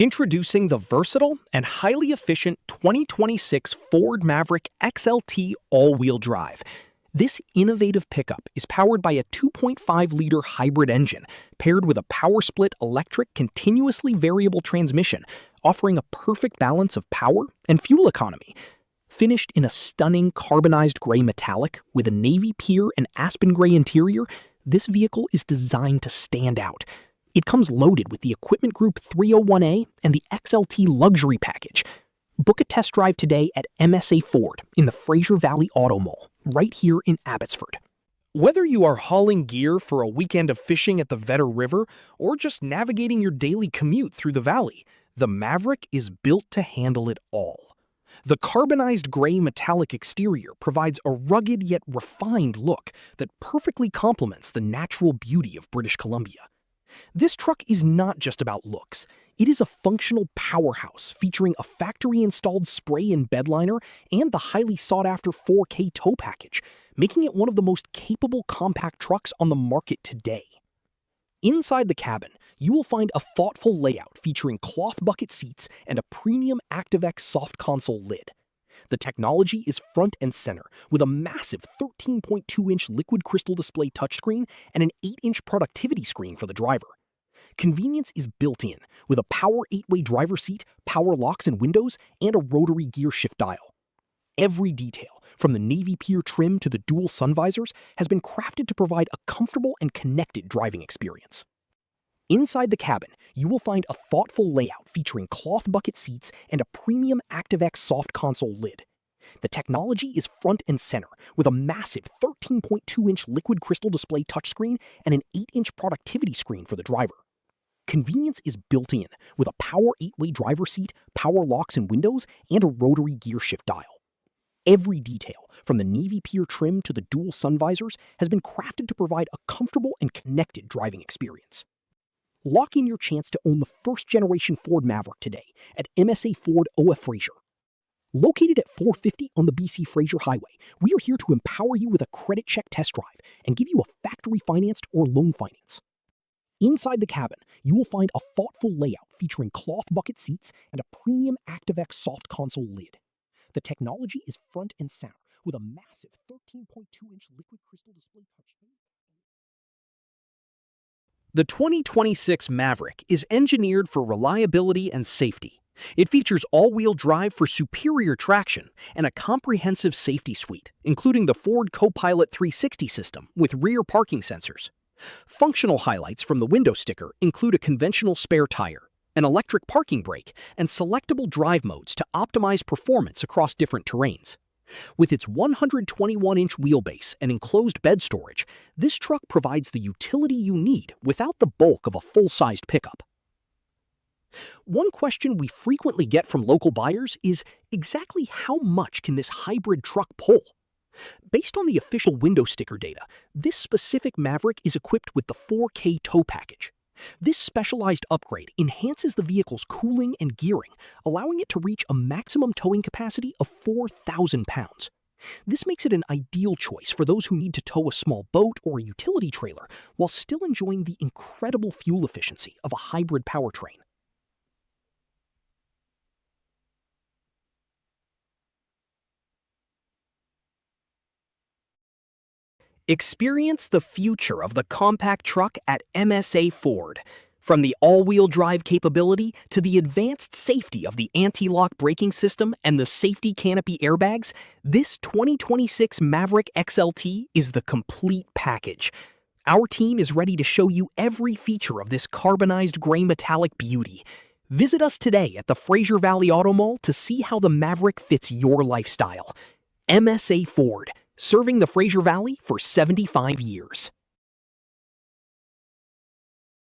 Introducing the versatile and highly efficient 2026 Ford Maverick XLT all-wheel drive. This innovative pickup is powered by a 2.5-liter hybrid engine paired with a Power-Split Electric continuously variable transmission, offering a perfect balance of power and fuel economy. Finished in a stunning carbonized gray metallic with a navy Pier and Aspen gray interior, this vehicle is designed to stand out. It comes loaded with the Equipment Group 301A and the XLT Luxury Package. Book a test drive today at MSA Ford in the Fraser Valley Auto Mall, right here in Abbotsford. Whether you are hauling gear for a weekend of fishing at the Vedder River or just navigating your daily commute through the valley, the Maverick is built to handle it all. The carbonized gray metallic exterior provides a rugged yet refined look that perfectly complements the natural beauty of British Columbia. This truck is not just about looks. It is a functional powerhouse featuring a factory-installed spray and bedliner and the highly sought-after 4K tow package, making it one of the most capable compact trucks on the market today. Inside the cabin, you will find a thoughtful layout featuring cloth bucket seats and a premium ActiveX soft console lid. The technology is front and center with a massive 13.2-inch liquid crystal display touchscreen and an 8-inch productivity screen for the driver. Convenience is built in with a power 8-way driver seat, power locks and windows, and a rotary gear shift dial. Every detail, from the navy Pier trim to the dual sun visors, has been crafted to provide a comfortable and connected driving experience. Inside the cabin, you will find a thoughtful layout featuring cloth bucket seats and a premium ActiveX soft console lid. The technology is front and center with a massive 13.2-inch liquid crystal display touchscreen and an 8-inch productivity screen for the driver. Convenience is built in with a power 8-way driver seat, power locks and windows, and a rotary gear shift dial. Every detail, from the navy Pier trim to the dual sun visors, has been crafted to provide a comfortable and connected driving experience. Lock in your chance to own the first-generation Ford Maverick today at MSA Ford OF Fraser. Located at 450 on the BC Fraser Highway, we are here to empower you with a credit check test drive and give you a factory-financed or loan finance. Inside the cabin, you will find a thoughtful layout featuring cloth bucket seats and a premium ActiveX soft console lid. The technology is front and center with a massive 13.2-inch liquid crystal display touchscreen. The 2026 Maverick is engineered for reliability and safety. It features all-wheel drive for superior traction and a comprehensive safety suite, including the Ford Co-Pilot 360 system with rear parking sensors. Functional highlights from the window sticker include a conventional spare tire, an electric parking brake, and selectable drive modes to optimize performance across different terrains. With its 121-inch wheelbase and enclosed bed storage, this truck provides the utility you need without the bulk of a full-sized pickup. One question we frequently get from local buyers is exactly how much can this hybrid truck pull? Based on the official window sticker data, this specific Maverick is equipped with the 4K tow package. This specialized upgrade enhances the vehicle's cooling and gearing, allowing it to reach a maximum towing capacity of 4,000 pounds. This makes it an ideal choice for those who need to tow a small boat or a utility trailer while still enjoying the incredible fuel efficiency of a hybrid powertrain. Experience the future of the compact truck at MSA Ford. From the all-wheel drive capability to the advanced safety of the anti-lock braking system and the safety canopy airbags, this 2026 Maverick XLT is the complete package. Our team is ready to show you every feature of this carbonized gray metallic beauty. Visit us today at the Fraser Valley Auto Mall to see how the Maverick fits your lifestyle. MSA Ford, serving the Fraser Valley for 75 years.